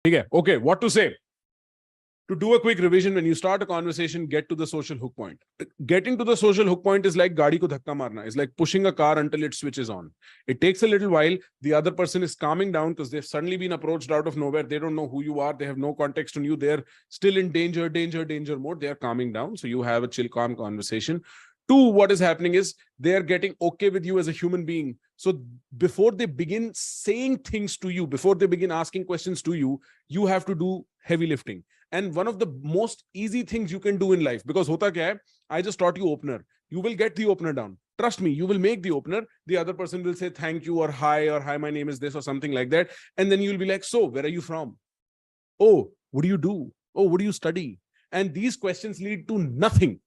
Okay, okay, what to say? To do a quick revision, when you start a conversation, get to the social hook point. Getting to the social hook point is like gaadi ko dhakka marna. It's like pushing a car until it switches on. It takes a little while. The other person is calming down because they've suddenly been approached out of nowhere. They don't know who you are. They have no context on you. They're still in danger mode. They are calming down. So you have a chill, calm conversation. Two, what is happening is they are getting okay with you as a human being. So before they begin saying things to you, before they begin asking questions to you, you have to do heavy lifting. And one of the most easy things you can do in life, because hota kya hai, I just taught you opener. You will get the opener down. Trust me, you will make the opener. The other person will say thank you or hi, my name is this or something like that. And then you'll be like, so where are you from? Oh, what do you do? Oh, what do you study? And these questions lead to nothing.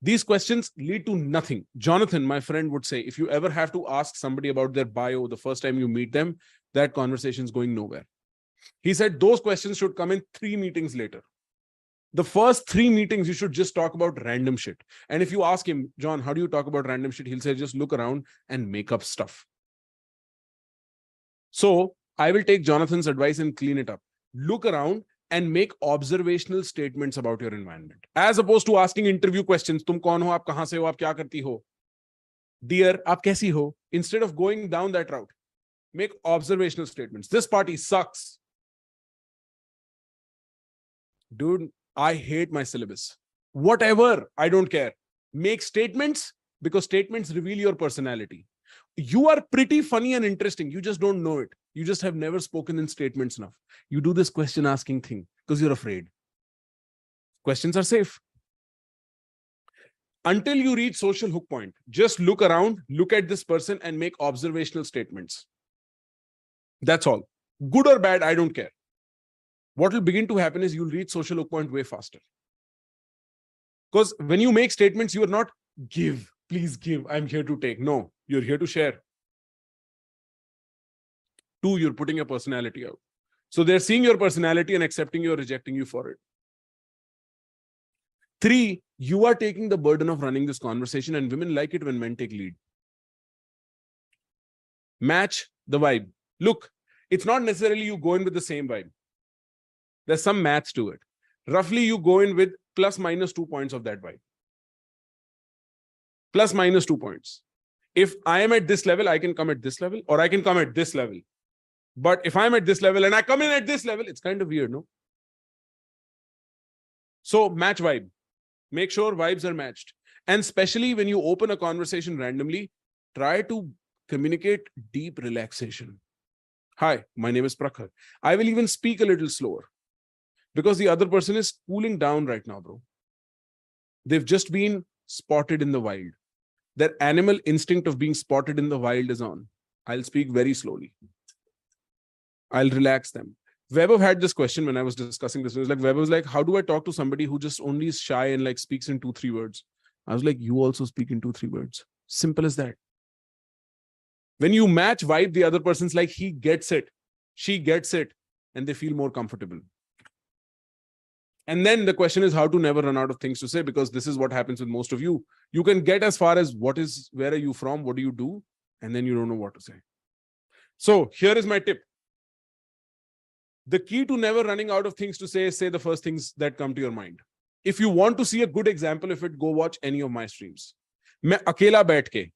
These questions lead to nothing. Jonathan, my friend, would say, if you ever have to ask somebody about their bio the first time you meet them, that conversation is going nowhere. He said those questions should come in 3 meetings later. The first 3 meetings, you should just talk about random shit. And if you ask him, John, how do you talk about random shit? He'll say, just look around and make up stuff. So I will take Jonathan's advice and clean it up. Look around and make observational statements about your environment. As opposed to asking interview questions. Tum kaun ho, aap kahan se ho, aap kya karti ho? Dear, aap kaisi ho? Instead of going down that route, make observational statements. This party sucks. Dude, I hate my syllabus. Whatever, I don't care. Make statements because statements reveal your personality. You are pretty funny and interesting. You just don't know it. You just have never spoken in statements enough. You do this question asking thing because you're afraid. Questions are safe. Until you reach social hook point, just look around, look at this person and make observational statements. That's all. Good or bad, I don't care. What will begin to happen is you'll reach social hook point way faster. Because when you make statements, you are not give, please give, I'm here to take. No, you're here to share. 2, you're putting your personality out. So they're seeing your personality and accepting you or rejecting you for it. 3, you are taking the burden of running this conversation, and women like it when men take lead. Match the vibe. Look, it's not necessarily you go in with the same vibe. There's some maths to it. Roughly, you go in with plus minus 2 points of that vibe. Plus minus 2 points. If I am at this level, I can come at this level, or I can come at this level. But if I'm at this level and I come in at this level, it's kind of weird, no? So match vibe. Make sure vibes are matched. And especially when you open a conversation randomly, try to communicate deep relaxation. Hi, my name is Prakhar. I will even speak a little slower because the other person is cooling down right now, bro. They've just been spotted in the wild. Their animal instinct of being spotted in the wild is on. I'll speak very slowly. I'll relax them. Vaibhav had this question when I was discussing this. It was like, Vaibhav was like, how do I talk to somebody who just only is shy and like speaks in 2-3 words? I was like, you also speak in 2-3 words. Simple as that. When you match vibe, the other person's like, he gets it, she gets it, and they feel more comfortable. And then the question is how to never run out of things to say, because this is what happens with most of you. You can get as far as where are you from? What do you do? And then you don't know what to say. So here is my tip. The key to never running out of things to say is say the first things that come to your mind. If you want to see a good example of it, go watch any of my streams. मैं अकेला बैठ के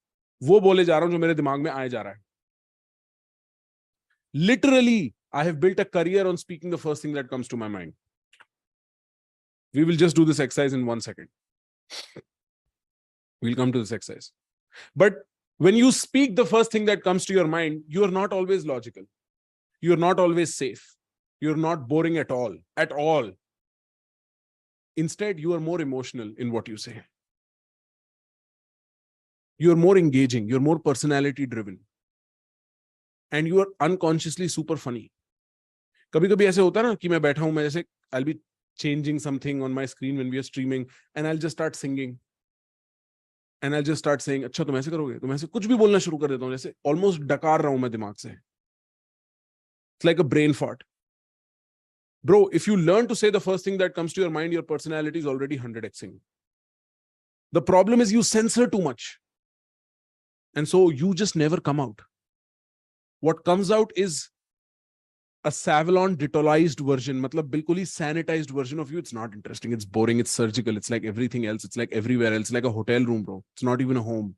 वो बोले जा रहा हूं जो मेरे दिमाग में आए जा रहा है. Literally, I have built a career on speaking the first thing that comes to my mind. We will just do this exercise in 1 second. We'll come to this exercise. But when you speak the first thing that comes to your mind, you are not always logical. You are not always safe. You're not boring at all. At all. Instead, you are more emotional in what you say. You're more engaging. You're more personality driven. And you are unconsciously super funny. कभी-कभी ऐसे होता है ना कि मैं बैठा हूं, मैं जैसे I'll be changing something on my screen when we are streaming and I'll just start singing. And I'll just start saying, अच्छा तुम ऐसे करोगे? तो मैं ऐसे कुछ भी बोलना शुरू कर देता हूं, जैसे almost डकार रहा हूं मैं दिमाग से. It's like a brain fart. Bro, if you learn to say the first thing that comes to your mind, your personality is already 100xing. The problem is you censor too much. And so you just never come out. What comes out is a Savlon Dettolized version, मतलब बिल्कुल ही sanitized version of you. It's not interesting. It's boring. It's surgical. It's like everything else. It's like everywhere else. It's like a hotel room, bro. It's not even a home.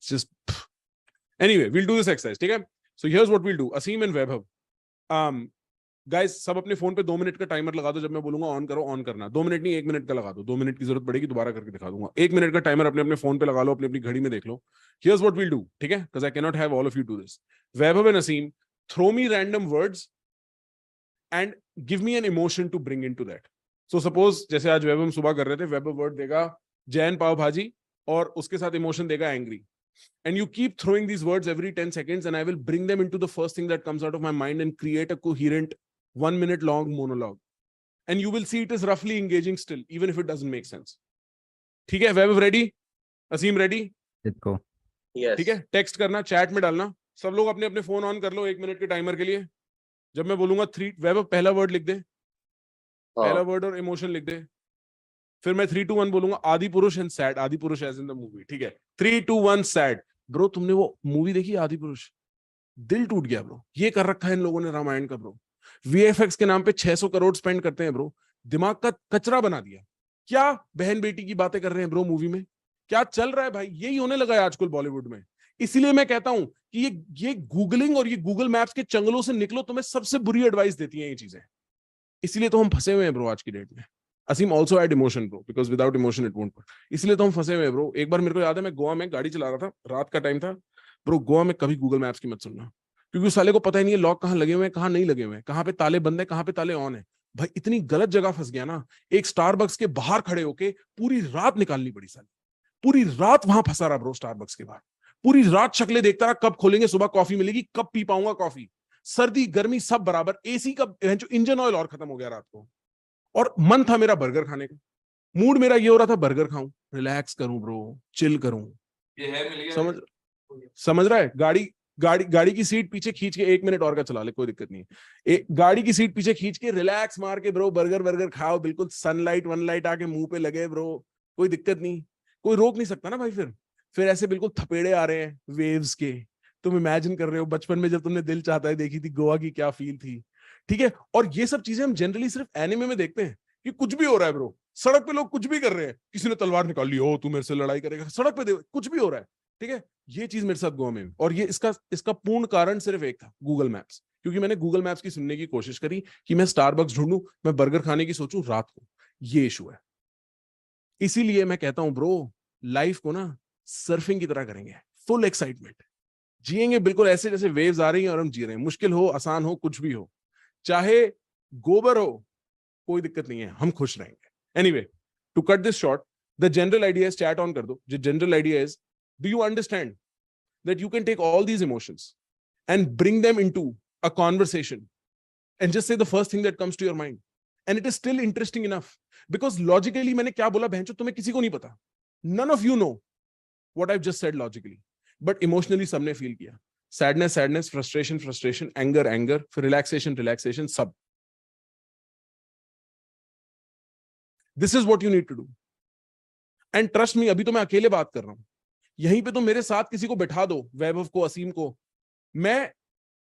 It's just. Anyway, we'll do this exercise. ठीक है? So here's what we'll do. Aseem and Vaibhav. Guys, सब अपने phone पे 2 minute का timer लगा दो. जब मैं बोलूंगा ऑन करो, ऑन करना. 2 मिनट नहीं, 1 मिनट का लगा दो. 2 मिनट की जरूरत पड़ेगी, दोबारा करके दिखा दूंगा. 1 मिनट का टाइमर अपने अपने फोन पे लगा लो, अपनी अपनी घड़ी में देख लो. Here's what we'll do. ठीक है? Because I cannot have all of you do this. Vaibhav and Aseem, throw me random words and give me an emotion to bring into that. So suppose जैसे आज Vaibhav सुबह कर रहे थे, Vaibhav word देगा जैन पाव भाजी और उसके साथ emotion देगा angry. And you keep throwing these words every 10 seconds and I will bring them into the first thing that comes out of my mind and create a coherent 1 minute long monologue. And you will see it is roughly engaging still, even if it doesn't make sense. ठीक है? Vaibhav ready? Aseem ready? Let's go. Yes. ठीक है? Text करना, chat में डालना. सब लोग अपने अपने फोन ऑन कर लो 1 मिनट के टाइमर के लिए. जब मैं बोलूंगा 3, वैभव पहला वर्ड लिख दे. पहला वर्ड और इमोशन लिख दे. फिर मैं 3, 2, 1 बोलूंगा. आदि पुरुष एंड सैड. आदि पुरुष एज इन द मूवी. ठीक है? 3, 2, 1 सैड. ब्रो तुमने वो मूवी देखी आदि पुरुष? दिल टूट गया ब्रो. ये कर रखा है इन लोगों ने रामायण का ब्रो. VFX के नाम पे 600 करोड़ स्पेंड करते हैं ब्रो. दिमाग का कचरा बना दिया. क्या बहन बेटी की बातें कर रहे हैं ब्रो मूवी में? क्या चल रहा है भाई? यही होने लगा है आजकल बॉलीवुड में. इसीलिए मैं कहता हूं कि ये गूगलिंग और ये गूगल मैप्स के चंगलों से निकलो. तुम्हें सबसे बुरी एडवाइस देती हैं ये चीजें. इसीलिए तो हम फंसे हुए हैं ब्रो आज की डेट में. Aseem also add emotion bro, because without emotion it won't work. इसलिए तो हम फंसे हुए हैं ब्रो. एक बार मेरे को याद है, मैं गोवा में गाड़ी चला रहा था, रात का टाइम था ब्रो. गोवा में कभी गूगल मैप्स की मत सुनना, क्योंकि उस साले को पता ही नहीं है लॉक कहाँ लगे हुए हैं, कहाँ नहीं लगे हुए हैं, कहाँ पे ताले बंद है, कहाँ पे ताले ऑन है. भाई इतनी गलत जगह फंस गया ना. एक स्टारबक्स के बाहर खड़े होके पूरी रात निकालनी पड़ी साली. पूरी रात वहां फंसा रहा ब्रो स्टारबक्स के बाहर. पूरी रात शक्लें देखता रहा, कब खोलेंगे, सुबह कॉफी मिलेगी, कब पी पाऊंगा कॉफी. सर्दी गर्मी सब बराबर. एसी का जो इंजन ऑयल और खत्म हो गया रात को. और मन था मेरा बर्गर खाने का. मूड मेरा ये हो रहा था बर्गर खाऊं, रिलैक्स करूं ब्रो, चिल करूं. ये है मिल गया. समझ रहा है? गाड़ी की सीट पीछे खींच के 1 मिनट और का चला ले, कोई दिक्कत नहीं है. गाड़ी की सीट पीछे खींच के रिलैक्स मार के ब्रो बर्गर खाओ. बिल्कुल सनलाइट वनलाइट आके मुंह पे लगे ब्रो, कोई दिक्कत नहीं. कोई रोक नहीं सकता ना भाई. फिर ऐसे बिल्कुल थपेड़े आ रहे हैं वेव्स के. तुम इमेजिन कर रहे हो बचपन में जब तुमने दिल चाहता है देखी थी, गोवा की क्या फील थी. ठीक है? और ये सब चीजें हम जनरली सिर्फ एनिमे में देखते हैं कि कुछ भी हो रहा है ब्रो. सड़क पे लोग कुछ भी कर रहे हैं. किसी ने तलवार निकाल ली, ओ तू मेरे से लड़ाई करेगा. सड़क पे कुछ भी हो रहा है. ठीक है? ये चीज मेरे साथ गोवा में. और ये इसका पूर्ण कारण सिर्फ एक था, गूगल मैप्स. क्योंकि मैंने गूगल मैप्स की सुनने की कोशिश करी कि मैं स्टारबक्स ढूंढूं, मैं बर्गर खाने की सोचूं रात को. ये इशू है. इसीलिए मैं कहता हूं ब्रो, लाइफ को ना सर्फिंग की तरह करेंगे. फुल एक्साइटमेंट जिएंगे, बिल्कुल ऐसे जैसे वेव्स आ रही हैं और हम जी रहे हैं. मुश्किल हो, आसान हो, कुछ भी हो, चाहे गोबर हो, कोई दिक्कत नहीं है, हम खुश रहेंगे. Anyway, to cut this short, the general idea is, chat on कर दो. जो general idea is, do you understand that you can take all these emotions and bring them into a conversation and just say the first thing that comes to your mind, and it is still interesting enough. Because logically मैंने क्या बोला बहनचो तुम्हें किसी को नहीं पता. None of you know what I just said logically, but emotionally सबने फील किया. सैडनेस, फ्रस्ट्रेशन, एंगर, फिर रिलैक्सेशन, सब. This is what you need to do. And trust me, अभी तो मैं अकेले बात कर रहा हूं. यहीं पे तो मेरे साथ किसी को बैठा दो, वैभव को, असीम को. मैं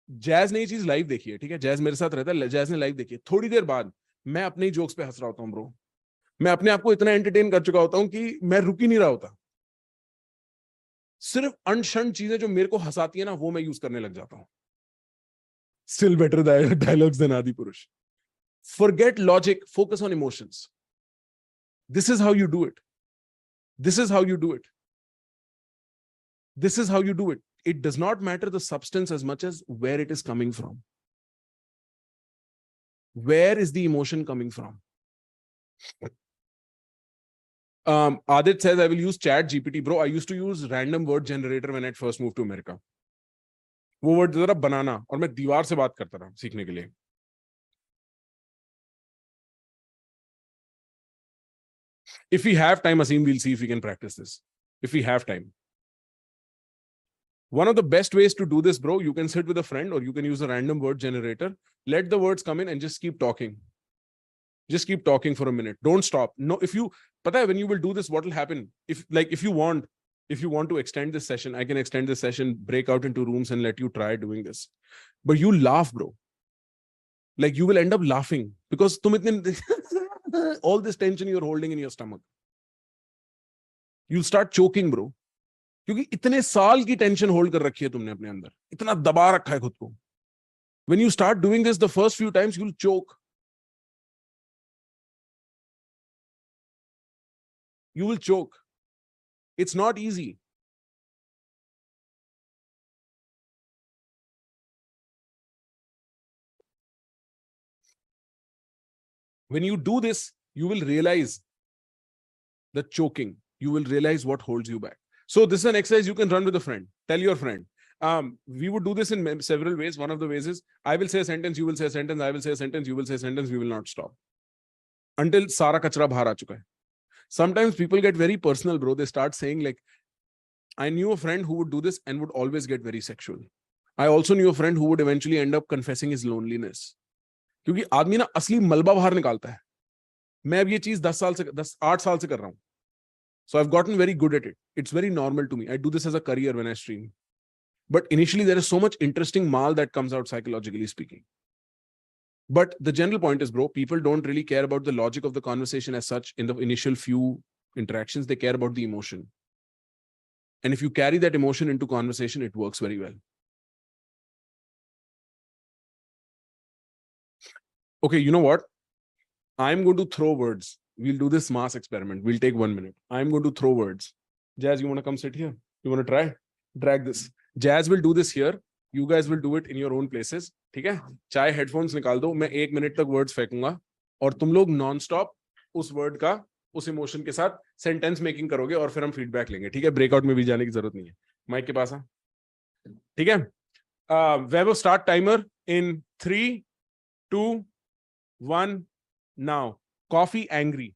जैज ने ये चीज लाइव देखी है. ठीक है? जैज मेरे साथ रहता है, जैज ने लाइव देखी है. थोड़ी देर बाद मैं अपने ही जोक्स पे हंस रहा होता हूं ब्रो. मैं अपने आप को इतना एंटरटेन कर चुका होता हूं कि मैं रुक ही नहीं रहा होता. सिर्फ अनशन चीजें जो मेरे को हंसाती है ना, वो मैं यूज करने लग जाता हूं. स्टिल बेटर डायलॉग्स देन आदि पुरुष. Forget logic, focus on emotions. This is how you do it. This is how you do it. This is how you do it. It does not matter the substance as much as where it is coming from. Where is the emotion coming from? Adit says, I will use Chat GPT. Bro, I used to use random word generator when I first moved to America. वो word जरा बनाना और मैं दीवार से बात करता रहा सीखने के लिए. If we have time, Aseem, we'll see if we can practice this. If we have time. One of the best ways to do this, bro, you can sit with a friend or you can use a random word generator. Let the words come in and just keep talking. Just keep talking for a minute. Don't stop. No, if you, pata hai, when you will do this, what will happen? If you want to extend this session, I can extend this session, break out into rooms and let you try doing this. But you laugh, bro. Like you will end up laughing because तुम इतने all this tension you're holding in your stomach. You'll start choking, bro. क्योंकि इतने साल की tension hold कर रखी है तुमने अपने अंदर, इतना दबा रखा है खुद को. When you start doing this the first few times, you'll choke. You will choke. It's not easy. When you do this, you will realize the choking. You will realize what holds you back. So this is an exercise you can run with a friend. Tell your friend. We would do this in several ways. One of the ways is I will say a sentence, you will say a sentence, I will say a sentence, you will say a sentence, we will not stop until सारा कचरा बाहर आ चुका है. Sometimes people get very personal, bro. They start saying like, I knew a friend who would do this and would always get very sexual. I also knew a friend who would eventually end up confessing his loneliness. क्योंकि आदमी ना असली मलबा बाहर निकालता है. मैं अब ये चीज 8 साल से कर रहा हूं. So I've gotten very good at it. It's very normal to me. I do this as a career when I stream. But initially there is so much interesting mal that comes out psychologically speaking. But the general point is, bro, people don't really care about the logic of the conversation as such in the initial few interactions. They care about the emotion. And if you carry that emotion into conversation, it works very well. Okay, you know what? I'm going to throw words. We'll do this mass experiment. We'll take 1 minute. I'm going to throw words. Jazz, you want to come sit here? You want to try? Drag this. Jazz will do this here. You guys will do it in your own places. ठीक है? चाहे headphones निकाल दो. मैं 1 minute तक words फेंकूंगा और तुम लोग non-stop उस word का उस emotion के साथ sentence making करोगे और फिर हम feedback लेंगे. ठीक है? Breakout में भी जाने की जरूरत नहीं है. Mic के पास आ. ठीक है? We'll start timer in 3, 2, 1 now. Coffee angry.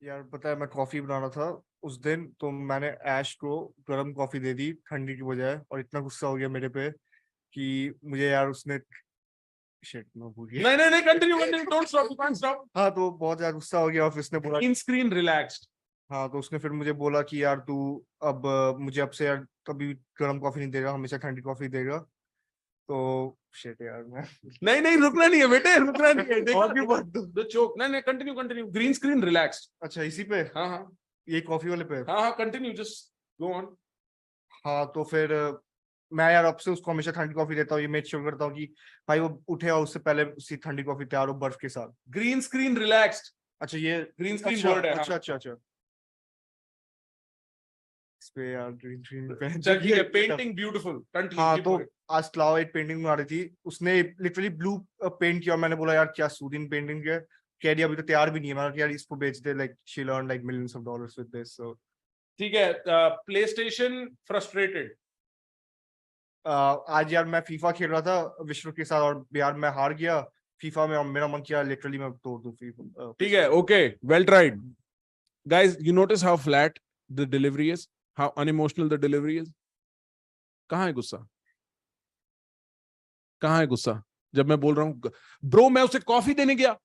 यार पता है मैं कॉफी बना रहा था उस दिन तो मैंने ऐश को गर्म कॉफी दे दी ठंडी की बजाय और इतना गुस्सा हो गया मेरे पे कि मुझे यार उसने शिट मैं भूल गया. नहीं continue don't stop, you can't stop. हाँ तो बहुत ज्यादा गुस्सा हो गया और फिर उसने बोला In screen relaxed. हाँ तो उसने फिर मुझे बोला कि यार तू अब मुझे अब से यार कभी गर्म कॉफी नहीं देगा हमेशा ठंडी कॉफी देगा. तो शिट यार मैं नहीं रुकना नहीं है बेटे, रुकना नहीं है. और भी बहुत The choke. नहीं continue. Green screen relaxed. अच्छा इसी पे हाँ ये कॉफी वाले पे continue, just go on. हाँ तो फिर मैं यार अब से उसको हमेशा ठंडी कॉफी देता हूँ. ये मेक श्योर करता हूँ कि भाई वो उठे और उससे पहले उसकी ठंडी कॉफी तैयार हो बर्फ के साथ. Green screen relaxed. अच्छा ये Green screen अच्छा, word है. अच्छा इस पे यार ग्रीन स्क्रीन पे चल ठीक है. Painting beautiful. Continue. हाँ तो आज क्लाउड एक पेंटिंग बना रही थी. उसने लिटरली ब्लू पेंट किया. मैंने बोला यार क्या सूदिंग पेंटिंग है. कह दिया अभी तो तैयार भी नहीं है. मैंने कहा यार इसको बेच दे. Like she learn like millions of dollars with this. So ठीक है. PlayStation frustrated. आज यार मैं फीफा खेल रहा था विश्व के साथ और यार मैं हार गया फीफा में और मेरा मन किया लिटरली मैं तोड़ दूं फीफा. ठीक है. Okay, well tried. Guys, you notice how flat the delivery is? How unemotional the delivery is? कहाँ है गुस्सा? कहाँ है गुस्सा? जब मैं बोल रहा हूँ ब्रो मैं उसे कॉफी देने गया.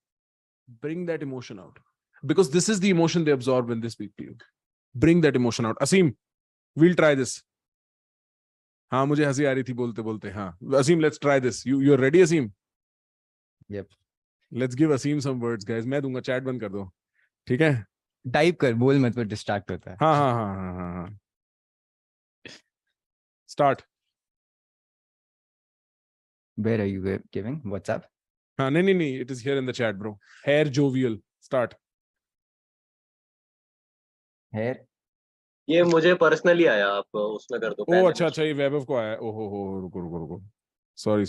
Bring that emotion out. Because this is the emotion they absorb when they speak to you. Bring that emotion out. Asim, we'll try this. हाँ मुझे हंसी आ रही थी बोलते बोलते. हाँ Asim, let's try this. You're ready, Asim? Yep. Let's give Asim some words, guys. मैं दूंगा. चैट बंद कर दो. ठीक है? टाइप कर बोल मत वो डिस्ट्रैक्ट होता है. हाँ. Start. Where are you giving? WhatsApp? हाँ नहीं. It is here in the chat, bro. Hair jovial. Start. Hair? ये मुझे पर्सनली आया. आप उसमें कर दो. ओ अच्छा ये वैभव को आया. ओहो रुको. Sorry.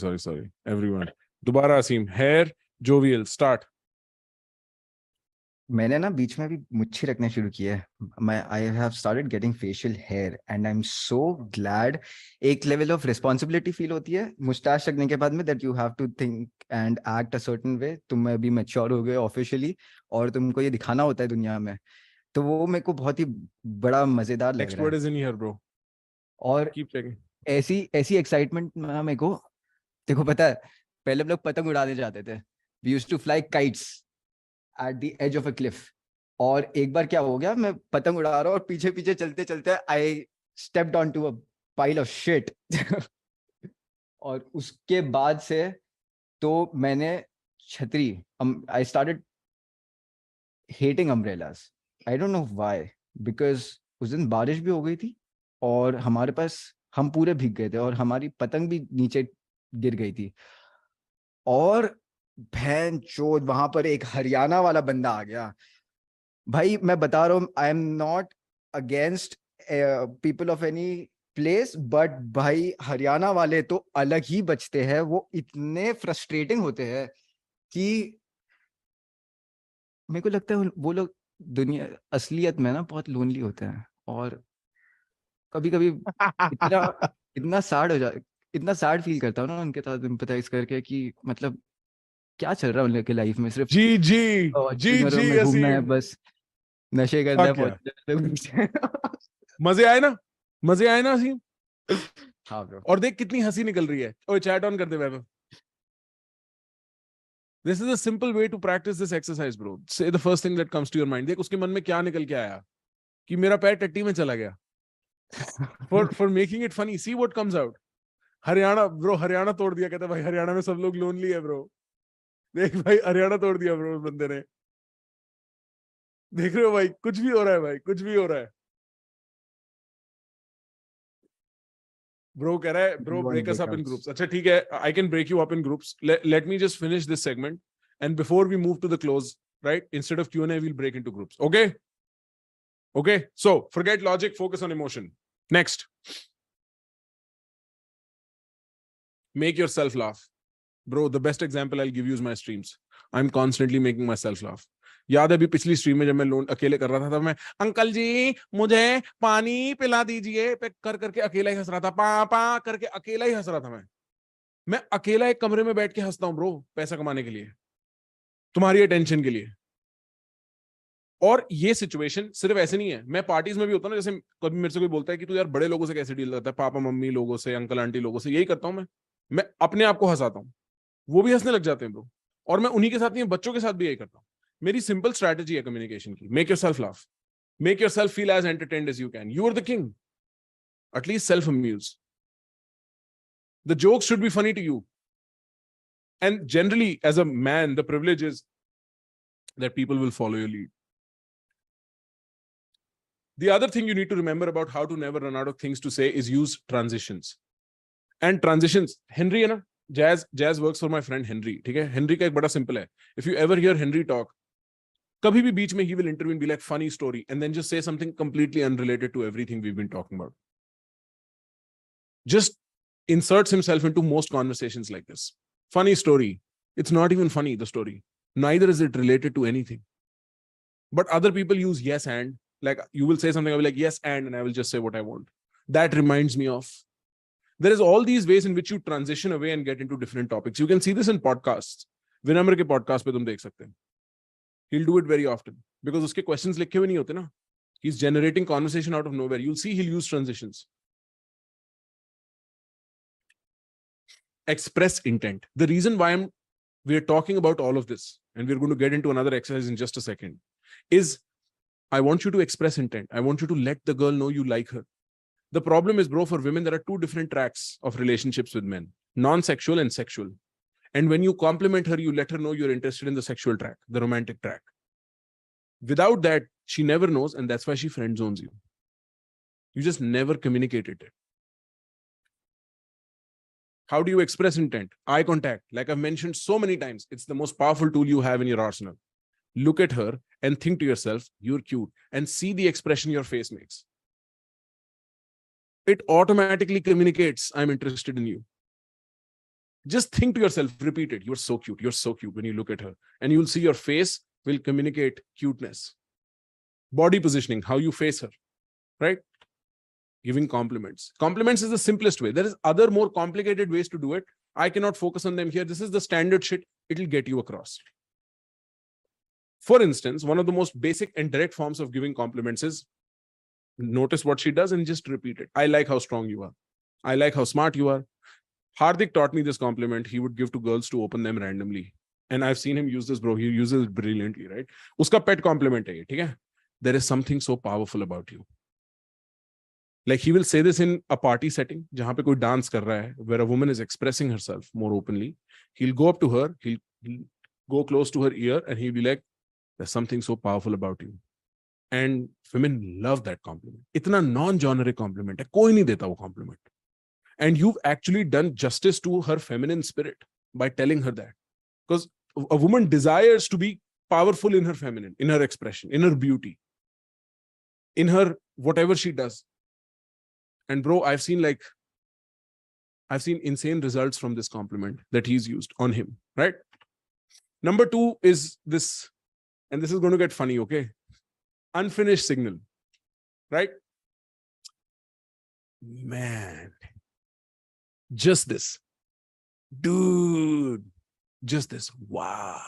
Everyone. दोबारा असीम. Hair jovial. Start. मैंने ना बीच में भी मुच्छी रखने शुरू किया है. I have started getting facial hair and I'm so glad. एक लेवल ऑफ रिस्पॉन्सिबिलिटी फील होती है मुस्टैच रखने के बाद में that you have to think and act a certain way. तुम अभी मैच्योर हो गए ऑफिशियली और तुमको ये दिखाना होता है दुनिया में. तो वो मेरे को बहुत ही बड़ा मजेदार लग रहा है. Expert is in here, bro. और Keep checking. ऐसी एक्साइटमेंट मेरे को देखो पता है पहले हम लोग पतंग उड़ाने जाते थे. We used to fly kites at the edge of a cliff. और एक बार क्या हो गया मैं पतंग उड़ा रहा हूँ और पीछे चलते I stepped onto a pile of shit. और उसके बाद से तो मैंने छतरी, I started hating umbrellas. I don't know why, because उस दिन बारिश भी हो गई थी और हमारे पास, हम पूरे भीग गए थे और हमारी पतंग भी नीचे गिर गई थी। और भैन चोद वहां पर एक हरियाणा वाला बंदा आ गया। भाई मैं बता रहा हूँ, I am not against people of any place, but भाई हरियाणा वाले तो अलग ही बचते हैं। वो इतने फ्रस्ट्रेटिंग होते हैं कि मेरे को लगता है वो लोग दुनिया असलियत में ना बहुत लोनली होते हैं। और कभी कभी इतना इतना सैड हो जा इतना सैड फील करता हूँ ना उनके साथ एम्पैथाइज करके, कि मतलब क्या चल रहा है उनके लाइफ में, सिर्फ जी जी जी फॉर्च्यूनरों जी में घूमना है, असीम। बस नशे करना है क्या फॉर्च्यूनर में घूमना मजे आए ना, मजे आए ना असीम। है। हाँ ब्रो। और देख कितनी हंसी निकल रही है। ओए चैट ऑन कर दे वैभव। This is a simple way to practice this exercise, bro. Say the first thing that comes to your mind. देख उसके मन में क्या निकल के आया कि मेरा पैर टट्टी में चला गया। For making it funny, see what comes out. Haryana bro, Haryana तोड़ दिया। कहता भाई हरियाणा में सब लोग लोनली है ब्रो। देख भाई हरियाणा तोड़ दिया ब्रो उस बंदे ने। देख रहे हो भाई, कुछ भी हो रहा है भाई, कुछ भी हो रहा है। ब्रो कह रहा है bro break us up in groups. अच्छा ठीक है, I can break you up in groups. Let me just finish this segment and before we move to the close, right, instead of Q&A we'll break into groups. Okay, so forget logic, focus on emotion. Next, make yourself laugh. Bro, the best example I'll give you is my streams. I'm constantly making myself laugh. याद है अभी पिछली stream में जब मैं loan अकेले कर रहा था, तब मैं अंकल जी मुझे पानी पिला दीजिए पे कर करके अकेला ही हंस रहा था। पापा करके अकेला ही हंस रहा था। मैं अकेला एक कमरे में बैठ के हंसता हूं ब्रो, पैसा कमाने के लिए, तुम्हारी अटेंशन के लिए। और ये सिचुएशन सिर्फ ऐसे नहीं है, मैं पार्टीज में भी होता हूँ ना, जैसे कभी मेरे से कोई बोलता है कि तू यार बड़े लोगों से कैसे डील करता है, पापा मम्मी लोगों से, अंकल आंटी लोगों से, यही करता हूं मैं अपने आप को हंसाता हूं, वो भी हंसने लग जाते हैं ब्रो। और मैं उन्हीं के साथ नहीं, बच्चों के साथ भी यही करता हूं। मेरी सिंपल स्ट्रैटेजी है कम्युनिकेशन की, make yourself laugh, make yourself feel as entertained as you can. You are the king, at least self amuse. The jokes should be funny to you, and generally as a man the privilege is that people will follow your lead. The other thing you need to remember about how to never run out of things to say is use transitions. And transitions, Henry है ना, jazz works for my friend Henry, ठीक है? Henry का एक बड़ा simple है. If you ever hear Henry talk, कभी भी बीच में he will intervene, be like funny story, and then just say something completely unrelated to everything we've been talking about. Just inserts himself into most conversations like this. Funny story. It's not even funny, the story. Neither is it related to anything. But other people use yes and, like you will say something, I'll be like yes and I will just say what I want. That reminds me of. There is all these ways in which you transition away and get into different topics. You can see this in podcasts. Vinamr ke podcast pe tum dekh sakte hain. He'll do it very often because uske questions likhe hue nahi hote na. He's generating conversation out of nowhere. You'll see he'll use transitions. Express intent. The reason why we're talking about all of this, and we're going to get into another exercise in just a second, is I want you to express intent. I want you to let the girl know you like her. The problem is, bro, for women, there are two different tracks of relationships with men, non-sexual and sexual. And when you compliment her, you let her know you're interested in the sexual track, the romantic track. Without that, she never knows, and that's why she friend zones you. You just never communicated it. How do you express intent? Eye contact. Like I've mentioned so many times, it's the most powerful tool you have in your arsenal. Look at her and think to yourself, you're cute, and see the expression your face makes. It automatically communicates, I'm interested in you. Just think to yourself, repeat it. You're so cute. You're so cute when you look at her, and you'll see your face will communicate cuteness. Body positioning, how you face her, right? Giving compliments. Compliments is the simplest way. There is other more complicated ways to do it. I cannot focus on them here. This is the standard shit. It'll get you across. For instance, one of the most basic and direct forms of giving compliments is notice what she does and just repeat it. I like how strong you are. I like how smart you are. Hardik taught me this compliment he would give to girls to open them randomly. And I've seen him use this, bro. He uses it brilliantly, right? Uska pet compliment hai ye, theek hai? There is something so powerful about you. Like he will say this in a party setting, जहाँ पे कोई dance कर रहा है, where a woman is expressing herself more openly. He'll go up to her, he'll go close to her ear, and he'll be like, "There's something so powerful about you." And women love that compliment. इतना non-generic compliment है, कोई नहीं देता वो compliment. And you've actually done justice to her feminine spirit by telling her that. Because a woman desires to be powerful in her feminine, in her expression, in her beauty, in her whatever she does. And bro, I've seen insane results from this compliment that he's used on him, right? Number 2 is this, and this is going to get funny, okay? Unfinished signal, right? Man, just this. Dude, just this. Wow.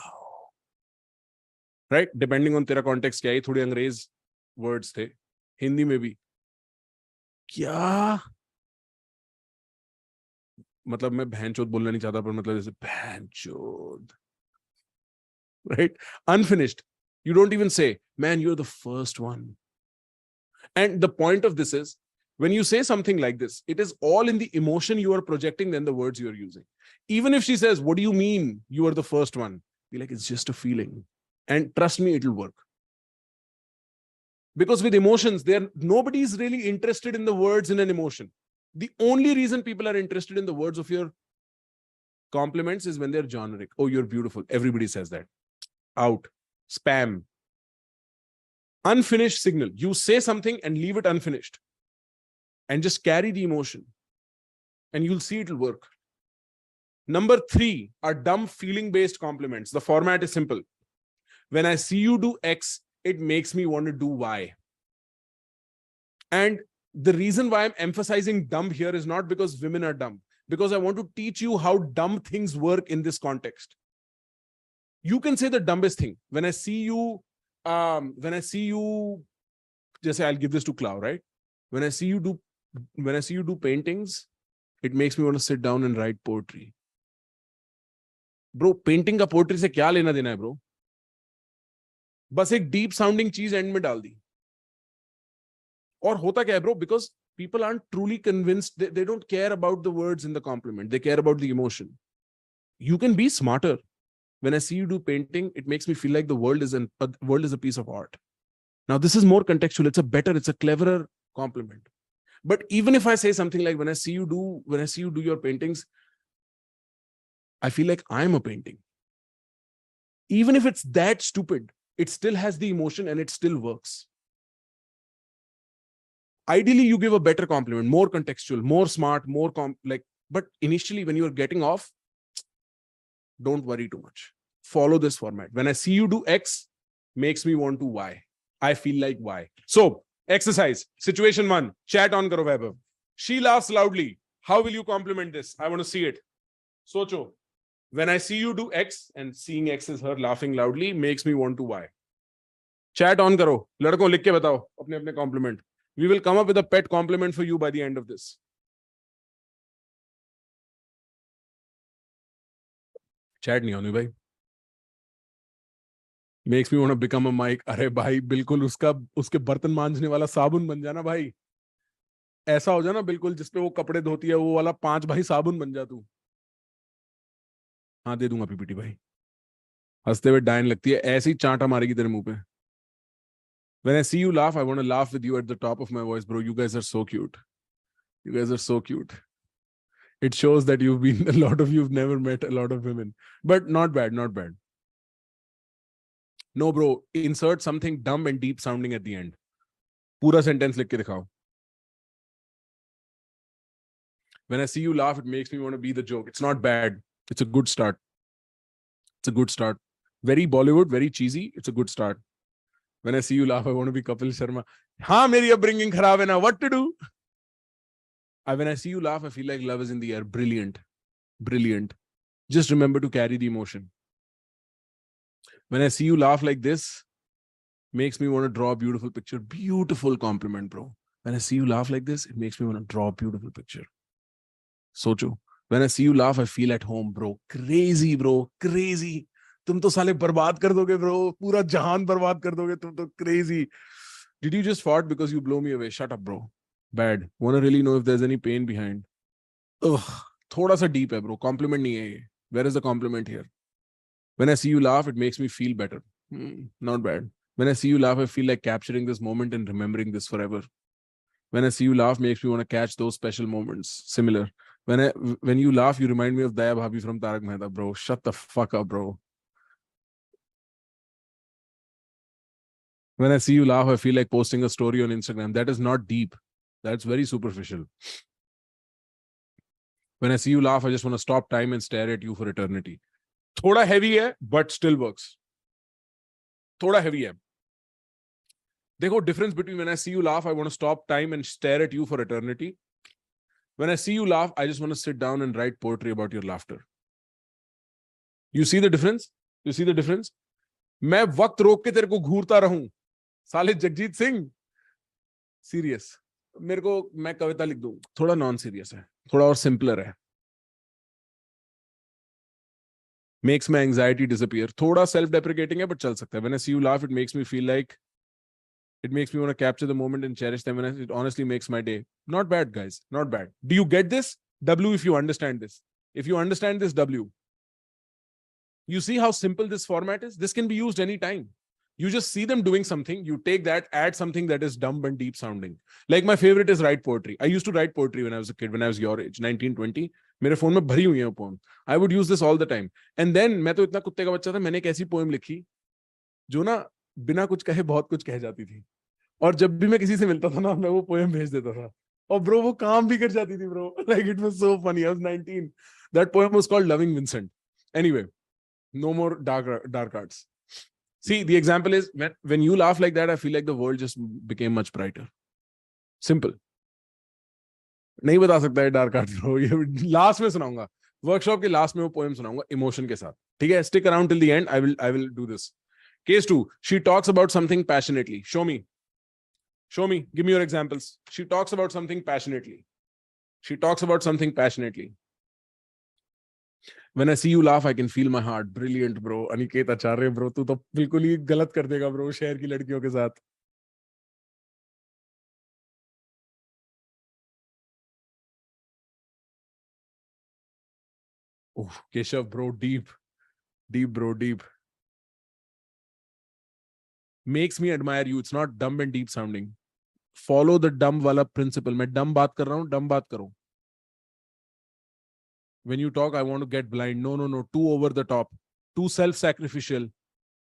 Right? Depending on तेरा context क्या है, थोड़े अंग्रेज words थे, हिंदी में भी. क्या? मतलब मैं बहनचोद बोलना नहीं चाहता, पर मतलब जैसे बहनचोद. Right? Unfinished. You don't even say, man, you're the first one. And the point of this is, when you say something like this, it is all in the emotion you are projecting than the words you're using. Even if she says, what do you mean you are the first one? Be like, it's just a feeling. And trust me, it'll work. Because with emotions, nobody's really interested in the words in an emotion. The only reason people are interested in the words of your compliments is when they're generic. Oh, you're beautiful. Everybody says that. Out. Spam. Unfinished signal. You say something and leave it unfinished. And just carry the emotion. And you'll see it'll work. Number 3 are dumb feeling-based compliments. The format is simple. When I see you do X, it makes me want to do Y. And the reason why I'm emphasizing dumb here is not because women are dumb, because I want to teach you how dumb things work in this context. You can say the dumbest thing. When I see you, just say I'll give this to Clau, right? When I see you do paintings, it makes me want to sit down and write poetry. Bro, painting का poetry से क्या लेना देना है bro? बस एक deep sounding चीज end में डाल दी. और होता क्या है bro? Because people aren't truly convinced. They don't care about the words in the compliment. They care about the emotion. You can be smarter. When I see you do painting, it makes me feel like the world is a piece of art. Now, this is more contextual. It's a cleverer compliment. But even if I say something like, when I see you do your paintings, I feel like I'm a painting. Even if it's that stupid, it still has the emotion and it still works. Ideally, you give a better compliment, more contextual, more smart, but initially when you're getting off, don't worry too much. Follow this format. When I see you do X, makes me want to Y. I feel like Y. So, exercise. Situation 1. Chat on karo Vaibhav. She laughs loudly. How will you compliment this? I want to see it. Socho. When I see you do X, and seeing X is her laughing loudly, makes me want to Y. Chat on karo. Ladko likh ke batao. Apne compliment. We will come up with a pet compliment for you by the end of this. Chat nahi honi bhai. Makes me want to become a mic. अरे भाई बिल्कुल उसके बर्तन मांजने वाला साबुन बन जाना भाई. ऐसा हो जाना बिल्कुल जिसपे वो कपड़े धोती है वो वाला 5 भाई साबुन बन जा तू. हाँ दे दूंगा पीपीटी भाई. हंसते हुए डायन लगती है, ऐसी चांटा मारेगी तेरे मुंह पे. When I see you laugh, I want to laugh with you at the top of my voice, bro. You guys are so cute. You guys are so cute. It shows that a lot of you've never met a lot of women. But not bad, not bad. No, bro. Insert something dumb and deep sounding at the end. Pura sentence likh ke dikhao. When I see you laugh, it makes me want to be the joke. It's not bad. It's a good start. It's a good start. Very Bollywood, very cheesy. It's a good start. When I see you laugh, I want to be Kapil Sharma. Haan, meri upbringing kharab hai na. What to do? When I see you laugh, I feel like love is in the air. Brilliant. Brilliant. Just remember to carry the emotion. When I see you laugh like this, makes me want to draw a beautiful picture. Beautiful compliment, bro. When I see you laugh like this, it makes me want to draw a beautiful picture. Socho. When I see you laugh, I feel at home, bro. Crazy, bro. Crazy. तुम तो साले बर्बाद कर दोगे bro. पूरा जहान बर्बाद कर दोगे तुम तो. Crazy. Did you just fart because you blow me away? Shut up, bro. Bad. Want to really know if there's any pain behind? Ugh, thoda sa deep hai, bro. Compliment nahi hai ye. Where is the compliment here? When I see you laugh, it makes me feel better. Not bad. When I see you laugh, I feel like capturing this moment and remembering this forever. When I see you laugh, makes me want to catch those special moments. Similar. When you laugh, you remind me of Daya Bhabhi from Tarak Mehta, bro. Shut the fuck up, bro. When I see you laugh, I feel like posting a story on Instagram. That is not deep. That's very superficial. When I see you laugh, I just want to stop time and stare at you for eternity. Thoda heavy hai, but still works. Thoda heavy hai. Dekho, difference between when I see you laugh, I want to stop time and stare at you for eternity. When I see you laugh, I just want to sit down and write poetry about your laughter. You see the difference? You see the difference? मैं वक्त रोक के तेरे को घूरता रहूं, साले Jagjit Singh. Serious. मेरे को मैं कविता लिख दूं, थोड़ा नॉन सीरियस है, थोड़ा और सिंपलर है. Makes my anxiety disappear. थोड़ा self deprecating है, but चल सकता है. When I see you laugh, it makes me feel like, it makes me want to capture the moment and cherish them. And it honestly makes my day. Not bad, guys. Not bad. Do you get this? W, if you understand this. If you understand this, W. You see how simple this format is? This can be used anytime. You just see them doing something, you take that, add something that is dumb and deep sounding. Like my favorite is write poetry. I used to write poetry when I was a kid, when I was your age, 19, 20. मेरे phone में भरी हुई है poem. I would use this all the time. And then मैं तो इतना कुत्ते का बच्चा था, मैंने एक ऐसी poem लिखी जो ना बिना कुछ कहे बहुत कुछ कह जाती थी. और जब भी मैं किसी से मिलता था ना, मैं वो poem भेज देता था. और bro वो काम भी कर जाती थी bro. Like it was so funny. I was 19. That poem was called Loving Vincent. Anyway, no more dark arts. See, the example is when you laugh like that, I feel like the world just became much brighter. Simple. नहीं बता सकता है dark arts bro. ये last में सुनाऊंगा. Workshop के last में वो poem सुनाऊंगा emotion के साथ. ठीक है? Stick around till the end. I will do this. Case 2. She talks about something passionately. Show me. Show me. Give me your examples. She talks about something passionately. She talks about something passionately. When I see you laugh, I can feel my heart. Brilliant, bro. Aniket Acharya, bro. तू तो बिल्कुल ही गलत कर देगा, bro. शहर की लड़कियों के साथ. Oh, Keshav, bro. Deep, bro. Deep. Makes me admire you. It's not dumb and deep sounding. Follow the dumb वाला principle. मैं dumb बात कर रहा हूँ, dumb बात करो. When you talk, I want to get blind. No. Too over the top. Too self-sacrificial.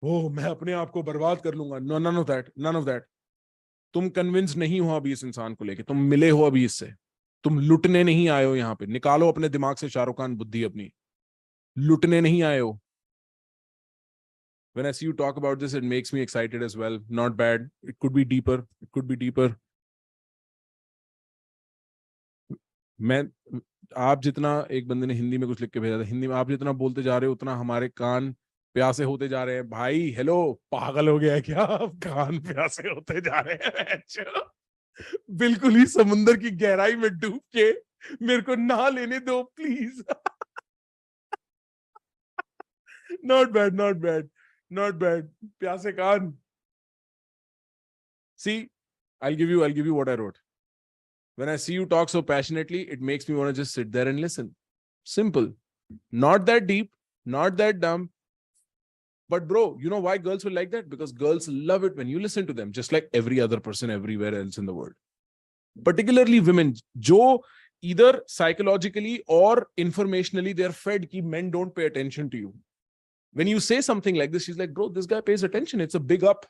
Oh, मैं अपने आप को बर्बाद कर लूंगा. No, none of that. None of that. तुम कन्विंस नहीं हो अभी इस इंसान को लेके. तुम मिले हो अभी इससे. तुम लुटने नहीं आए हो यहाँ पे. निकालो अपने दिमाग से शाहरुख खान बुद्धि अपनी. लुटने नहीं आए हो. When I see you talk about this, it makes me excited as well. Not bad. It could be deeper. It could be deeper. मैं आप जितना, एक बंदे ने हिंदी में कुछ लिख के भेजा था, हिंदी में आप जितना बोलते जा रहे हो उतना हमारे कान प्यासे होते जा रहे हैं. भाई हेलो, पागल हो गया है क्या? कान प्यासे होते जा रहे हैं. बिल्कुल ही समुंदर की गहराई में डूब के मेरे को नहा लेने दो please. Not bad, not bad, not bad. प्यासे कान. See, I'll give you what I wrote. When I see you talk so passionately, it makes me want to just sit there and listen. Simple. Not that deep, not that dumb. But bro, you know why girls will like that? Because girls love it when you listen to them, just like every other person everywhere else in the world. Particularly women, jo either psychologically or informationally, they're fed ki men don't pay attention to you. When you say something like this, she's like, bro, this guy pays attention. It's a big up.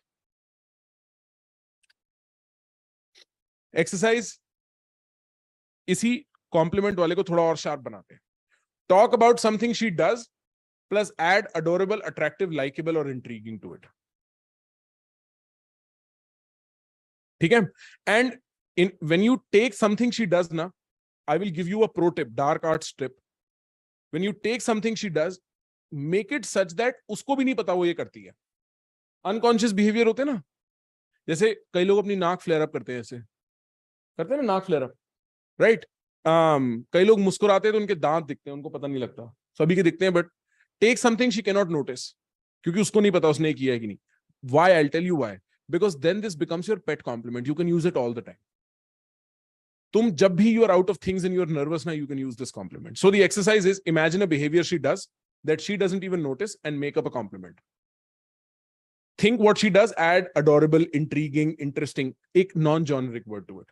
Exercise. इसी compliment वाले को थोड़ा और sharp बनाते हैं. Talk about something she does plus add adorable, attractive, likeable और intriguing to it. ठीक है? And in when you take something she does ना, I will give you a pro tip, dark arts tip. When you take something she does, make it such that उसको भी नहीं पता वो ये करती है. अनकॉन्शियस बिहेवियर होते हैं ना, जैसे कई लोग अपनी नाक फ्लेयर अप करते हैं, ऐसे करते हैं ना नाक फ्लेयर अप, राइट? कई लोग मुस्कुराते हैं तो उनके दांत दिखते हैं, उनको पता नहीं लगता. सभी के दिखते हैं, but take something she can not notice, क्योंकि उसको नहीं पता उसने किया है कि नहीं. Why? I will tell you why. Because then this becomes your pet compliment. You can use it all the time. तुम जब भी you are out of things and you are nervous now, you can use this compliment. So the exercise is imagine a behavior she does that she doesn't even notice and make up a compliment. Think what she does, add adorable, intriguing, interesting, एक non-generic word to it.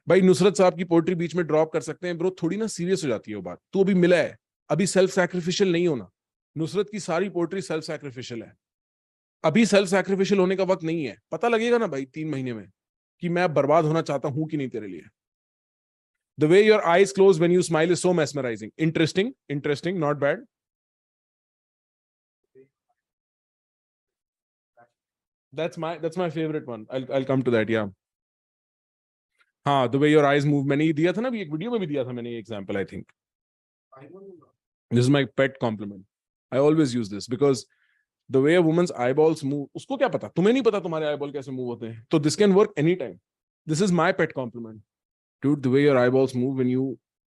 भाई नुसरत साहब की poetry बीच में drop कर सकते हैं bro, थोड़ी ना सीरियस हो जाती है वो बात. तू अभी मिला है, अभी सेल्फ सैक्रिफिशियल नहीं होना. नुसरत की सारी पोएट्री सेल्फ सैक्रिफिशियल है. अभी सेल्फ सैक्रिफिशियल होने का वक्त नहीं है. पता लगेगा ना भाई 3 महीने में कि मैं बर्बाद होना चाहता हूं कि नहीं तेरे लिए. The way your eyes close when you smile is so mesmerizing. Interesting, interesting, not bad. That's my favorite one. I'll come to that. Yeah. हाँ, the way your eyes move. मैंने ये दिया था ना, भी एक वीडियो में भी दिया था मैंने ये example, I think. This is my pet compliment. I always use this because the way a woman's eyeballs move, उसको क्या पता? तुम्हें नहीं पता तुम्हारे eyeball कैसे move होते हैं. तो this can work anytime. This is my pet compliment. Dude, the way your eyeballs move when you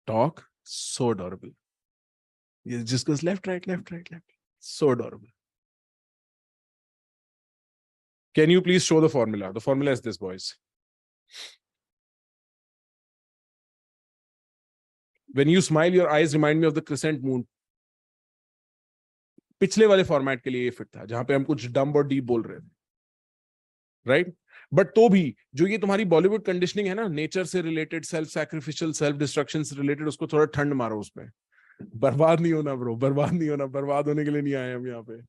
talk, so adorable. It just goes left, right, left, right, left. So adorable. Can you please show the formula? The formula is this, boys. When you smile, your eyes remind me of the crescent moon. पिछले वाले format के लिए ये fit था, जहां पे हम कुछ डम्ब और डीप बोल रहे थे, राइट? बट तो भी जो ये तुम्हारी बॉलीवुड कंडीशनिंग है ना, नेचर से related, self sacrificial, self destruction से रिलेटेड, उसको थोड़ा ठंड मारो उसमें. बर्बाद नहीं होना ब्रो, बर्बाद नहीं होना. बर्बाद होने के लिए नहीं आए हम यहाँ पे.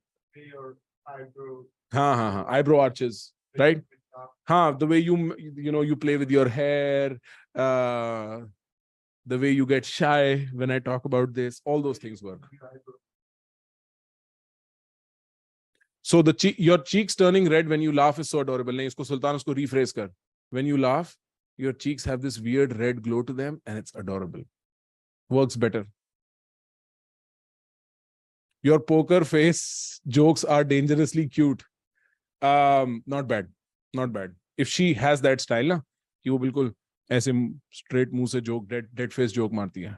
हाँ हाँ हाँ, आईब्रो आर्चेस, राइट? हाँ, the way you play with your hair, the way you get shy when I talk about this, all those things work. So your cheeks turning red when you laugh is so adorable. नहीं, इसको सुल्तान उसको rephrase कर. When you laugh, your cheeks have this weird red glow to them and it's adorable. Works better. Your poker face jokes are dangerously cute. Not bad. Not bad. If she has that style ना, कि वो बिल्कुल ऐसे straight मुंह से joke, dead face joke मारती है.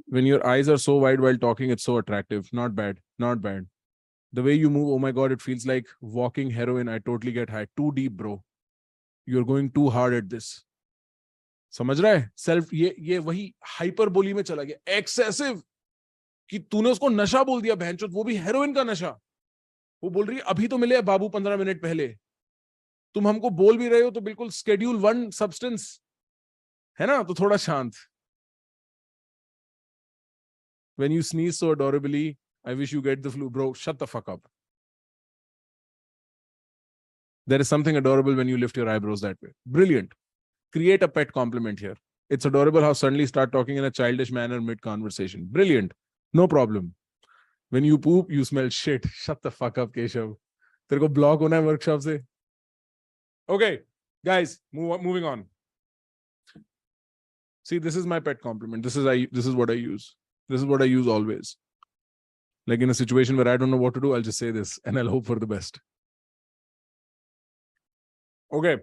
When your eyes are so wide while talking, it's so attractive. Not bad. Not bad. The way you move, oh my God, it feels like walking heroin. I totally get high. Too deep, bro. You're going too hard at this. समझ रहा है? Self, ये वही hyperbole में चला गया. Excessive. कि तूने उसको नशा बोल दिया, बहनचोद, वो भी हेरोइन का नशा. वो बोल रही है अभी तो मिले बाबू 15 मिनट पहले. तुम हमको बोल भी रहे हो तो बिल्कुल Schedule 1 सब्सटेंस है ना, तो थोड़ा शांत. When you sneeze so adorably, I wish you get the flu. Bro, shut the fuck up. There is something adorable when you lift your eyebrows that way. Brilliant. Create a pet compliment here. It's adorable how suddenly start talking in a childish manner mid-conversation. Brilliant. No problem. When you poop, you smell shit. Shut the fuck up, Keshav. तेरे को block होना है workshop से. Okay, guys, moving on. See, this is my pet compliment. This is what I use. This is what I use always. Like in a situation where I don't know what to do, I'll just say this and I'll hope for the best. Okay.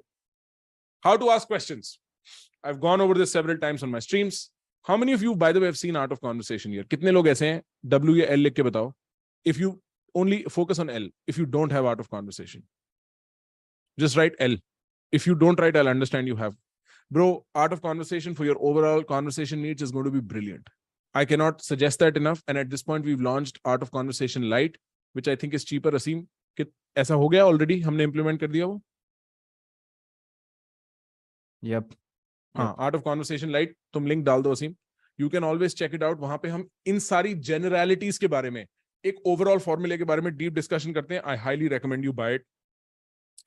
How to ask questions. I've gone over this several times on my streams. How many of you, by the way, have seen Art of Conversation here? कितने लोग ऐसे हैं? W या L लिख के बताओ. If you only focus on L, if you don't have Art of Conversation, just write L. If you don't write, I'll understand you have. Bro, Art of Conversation for your overall conversation needs is going to be brilliant. I cannot suggest that enough. And at this point, we've launched Art of Conversation Lite, which I think is cheaper. Asim, ऐसा हो गया already? हमने implement कर दिया वो? Yep. हाँ, Art of Conversation Lite, तुम link डाल दो असीम. You can always check it out. वहां पे हम इन सारी generalities के बारे में, एक overall formula के बारे में deep discussion करते हैं. I highly recommend you buy it.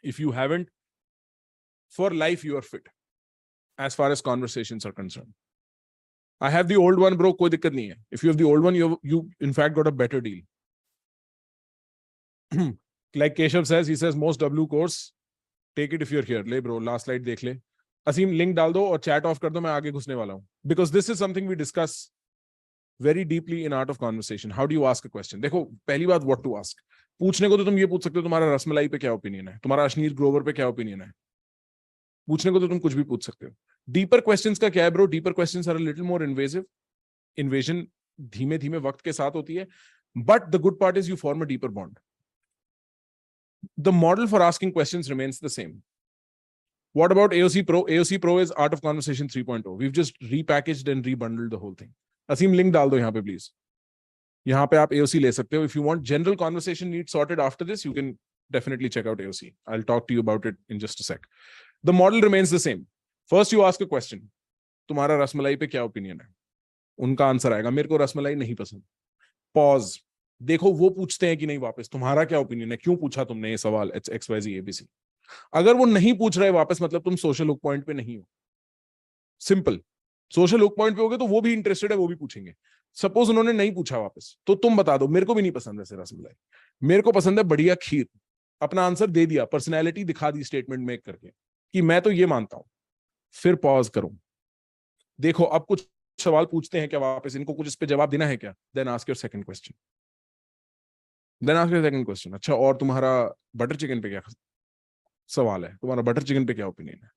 If you haven't, for life you are fit as far as conversations are concerned. I have the old one, bro. कोई दिक्कत नहीं है. If you have the old one, you in fact got a better deal. Like Keshav says, he says most W course, take it if you're here. ले bro, last slide देख ले. असीम link डाल दो और chat off कर दो, मैं आगे घुसने वाला हूँ. Because this is something we discuss very deeply in Art of Conversation. How do you ask a question? देखो, पहली बात what to ask. पूछने को तो तुम ये पूछ सकते हो तुम्हारा रसमलाई पे क्या ओपिनियन है, तुम्हारा अश्नीर ग्रोवर पे क्या ओपिनियन है. पूछने को तो तुम कुछ भी पूछ सकते हो. डीपर क्वेश्चंस का क्या है bro? Deeper questions are a little more invasive. Invasion धीमे धीमे वक्त के साथ होती है, but the good part is you form a deeper bond. The model for asking questions remains the same. What about AOC Pro? AOC Pro is Art of Conversation 3.0. We've just repackaged and rebundled the whole thing. Asim, link डाल दो यहाँ पे please. यहाँ पे आप AOC ले सकते हो. If you want general conversation needs sorted after this, you can definitely check out AOC. I'll talk to you about it in just a sec. The model remains the same. First, you ask a question. तुम्हारा रसमलाई पे क्या opinion है? उनका answer आएगा, मेरे को रसमलाई नहीं पसंद. Pause. देखो वो पूछते हैं कि नहीं वापस, तुम्हारा क्या ओपिनियन है, क्यों पूछा तुमने ये सवाल, XYZ ABC. अगर वो नहीं पूछ रहे वापस, मतलब तुम सोशल हुक पॉइंट पे नहीं हो. सिंपल. सोशल हुक पॉइंट पे होगे तो वो भी इंटरेस्टेड है, वो भी पूछेंगे. सपोज उन्होंने नहीं पूछा वापस, तो तुम बता दो मेरे को भी नहीं पसंद है रसमलाई, मेरे को पसंद है बढ़िया खीर. अपना आंसर दे दिया, पर्सनैलिटी दिखा दी स्टेटमेंट मेक करके कि मैं तो ये मानता हूं. फिर पॉज करो, देखो अब कुछ सवाल पूछते हैं क्या वापस, इनको कुछ इस पे जवाब देना है क्या. Then ask your second question. अच्छा, और तुम्हारा बटर चिकन पे क्या सवाल है, तुम्हारा बटर चिकन पे क्या ओपिनियन है.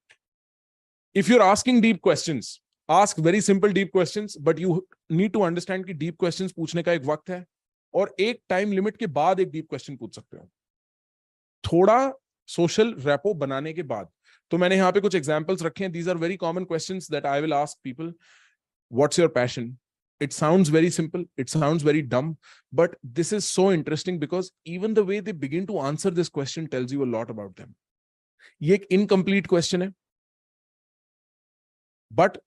If you are asking deep questions, ask very simple deep questions, but you need to understand कि डीप क्वेश्चंस पूछने का एक वक्त है और एक टाइम लिमिट के बाद एक डीप क्वेश्चन पूछ सकते हो, थोड़ा सोशल रैपो बनाने के बाद. तो मैंने यहाँ पे कुछ एग्जांपल्स रखे हैं. These are very common questions that I will ask people. What's your passion? It sounds very simple, it sounds very dumb, but this is so interesting because even the way they begin to answer this question tells you a lot about them. ये एक incomplete question है, but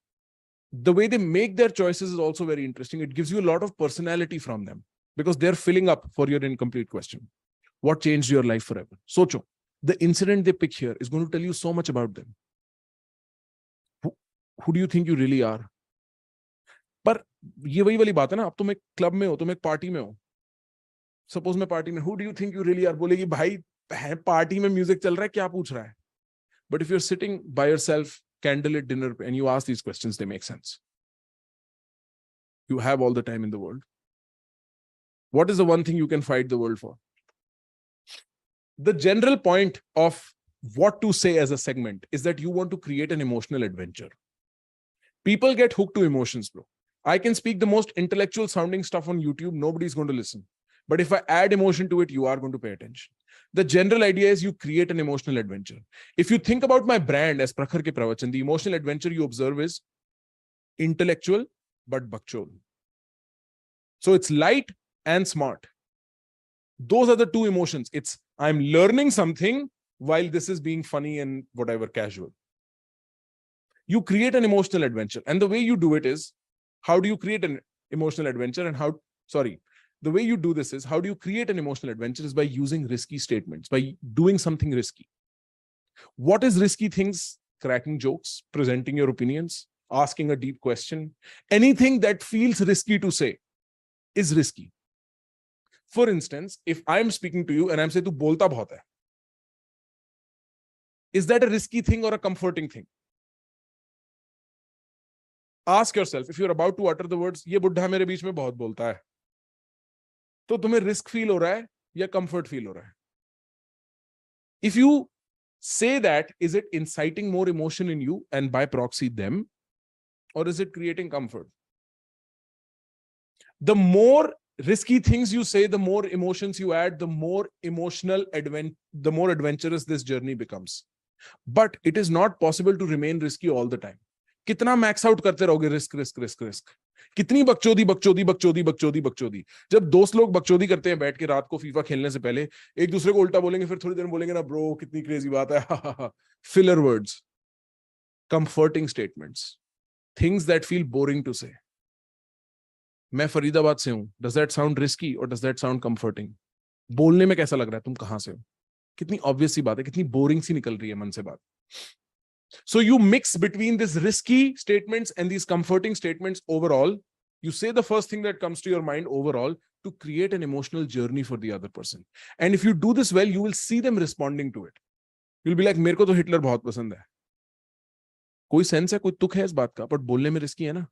the way they make their choices is also very interesting. It gives you a lot of personality from them because they're filling up for your incomplete question. What changed your life forever? Socho, the incident they pick here is going to tell you so much about them. Who do you think you really are? पर ये वही वाली बात है ना, अब तुम एक क्लब में हो, तुम एक पार्टी में हो. सपोज मैं पार्टी में, who do you think you really are, बोलेगी भाई पार्टी में म्यूजिक चल रहा है, क्या पूछ रहा है. But if you are sitting by yourself candle lit dinner and you ask these questions, they make sense. You have all the time in the world. What is the one thing you can fight the world for? The general point of what to say as a segment is that you want to create an emotional adventure. People get hooked to emotions, bro. I can speak the most intellectual sounding stuff on YouTube. Nobody's going to listen. But if I add emotion to it, you are going to pay attention. The general idea is you create an emotional adventure. If you think about my brand as Prakhar ke Pravachan, the emotional adventure you observe is intellectual but bakchol. So it's light and smart. Those are the two emotions. It's I'm learning something while this is being funny and whatever casual. You create an emotional adventure. And the way you do it is, how do you create an emotional adventure and the way you do this is, how do you create an emotional adventure is by using risky statements, by doing something risky. What is risky things? Cracking jokes, presenting your opinions, asking a deep question. Anything that feels risky to say is risky. For instance, if I'm speaking to you and I'm saying, tu bolta bahut hai. Is that a risky thing or a comforting thing? Ask yourself, if you're about to utter the words, ये बुढ़ा मेरे बीच में बहुत बोलता है, तो तुम्हें risk feel हो रहा है या कंफर्ट फील हो रहा है? If you say that, is it inciting more emotion in you and by proxy them, or is it creating comfort? The more risky things you say, the more emotions you add, the more the more adventurous this journey becomes. But it is not possible to remain risky all the time. कितना max out करते रहोगे risk risk risk risk? कितनी बकचोदी बकचोदी बकचोदी बकचोदी बकचोदी? जब दोस्त लोग बकचोदी करते हैं बैठ के रात को फीफा खेलने से पहले, एक दूसरे को उल्टा बोलेंगे, फिर थोड़ी देर में बोलेंगे ना ब्रो कितनी क्रेजी बात है. Filler words, comforting statements, things that feel boring to say. मैं फरीदाबाद से हूं, डज दैट साउंड रिस्की और डज दैट साउंड कंफर्टिंग? बोलने में कैसा लग रहा है? तुम कहां से हो? कितनी ऑब्वियस सी बात है, कितनी बोरिंग सी निकल रही है मन से बात. So you mix between these risky statements and these comforting statements overall. You say the first thing that comes to your mind overall to create an emotional journey for the other person. And if you do this well, you will see them responding to it. You'll be like, मेरे को तो Hitler बहुत पसंद है. कोई sense है, कोई तुक है इस बात का, बट बोलने में रिस्की है ना.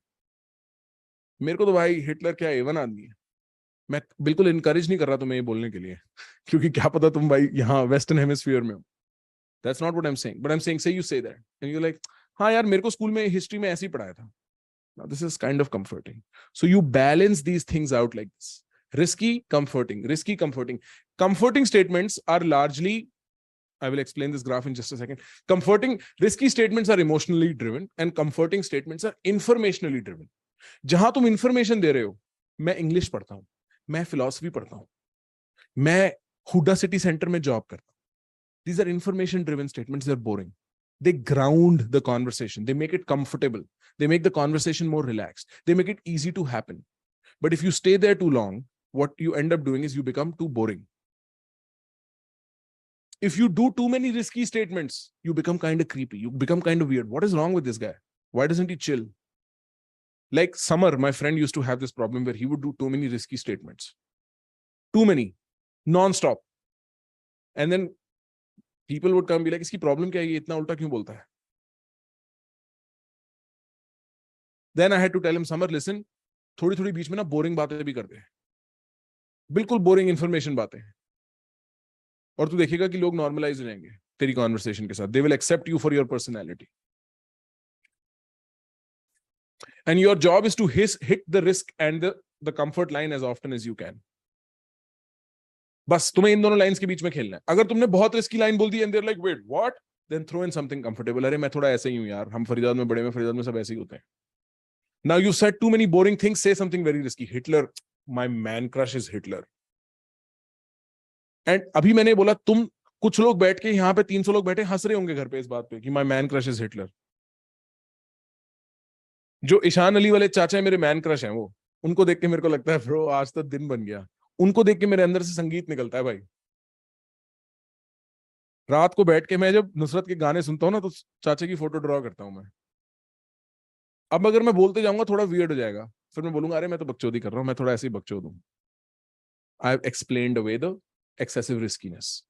मेरे को तो भाई हिटलर क्या एवन आदमी है. मैं बिल्कुल इनकरेज नहीं कर रहा तुम्हें ये बोलने के लिए, क्योंकि क्या पता तुम भाई यहाँ वेस्टर्न हेमिस्फीयर में हो. That's not what I'm saying. But I'm saying, say you say that and you're like, हाँ यार मेरे को स्कूल में हिस्ट्री में ऐसे ही पढ़ाया था. Now this is kind of comforting. So you balance these things out like this. Risky, comforting, risky, comforting. Comforting statements are largely, I will explain this graph in just a second. Comforting, risky statements are emotionally driven and comforting statements are informationally driven. जहां तुम information दे रहे हो, मैं English पढ़ता हूं, मैं philosophy पढ़ता हूं, मैं हुडा सिटी सेंटर में जॉब करता हूं. These are information driven statements. They're boring. They ground the conversation. They make it comfortable. They make the conversation more relaxed. They make it easy to happen. But if you stay there too long, what you end up doing is you become too boring. If you do too many risky statements, you become kind of creepy. You become kind of weird. What is wrong with this guy? Why doesn't he chill? Like Samar, my friend, used to have this problem where he would do too many risky statements. Too many. Non-stop. And then people would come and be like, iski problem kya hai? Ye itna ulta kyun bolta hai? Then I had to tell him, Samar, listen, थोड़ी-थोड़ी बीच में ना boring बातें भी कर दे. बिल्कुल boring information बातें. और तू देखेगा कि लोग normalize हो जाएंगे तेरी conversation के साथ. They will accept you for your personality. And your job is to hit the risk and the comfort line as often as you can. बस तुम्हें इन दोनों लाइंस के बीच में खेलना है. अगर तुमने बहुत रिस्की लाइन बोल दी and they're like, wait, what? Then throw in something comfortable. अरे मैं थोड़ा ऐसे ही हूं यार. हम फरीदाबाद में बड़े में फरीदाबाद में सब ऐसे ही होते हैं. Now you said too many boring things. Say something very risky. Hitler, my man crush is Hitler. And अभी मैंने बोला तुम कुछ लोग बैठ के यहाँ पे 300 लोग बैठे हंस रहे होंगे घर पे इस बात पे कि my man crush is Hitler. जो ईशान अली वाले चाचा है मेरे मैन क्रश हैं वो. उनको देख के मेरे को लगता है ब्रो आज तो दिन बन गया. उनको देख के मेरे अंदर से संगीत निकलता है भाई. रात को बैठ के मैं जब नुसरत के गाने सुनता हूँ ना तो चाचा की फोटो ड्रॉ करता हूं मैं. अब अगर मैं बोलते जाऊंगा थोड़ा वियर्ड हो जाएगा. फिर मैं बोलूंगा अरे मैं तो बकचोदी कर रहा हूं. मैं थोड़ा ऐसे ही बकचोद हूं. I have explained away the excessive riskiness.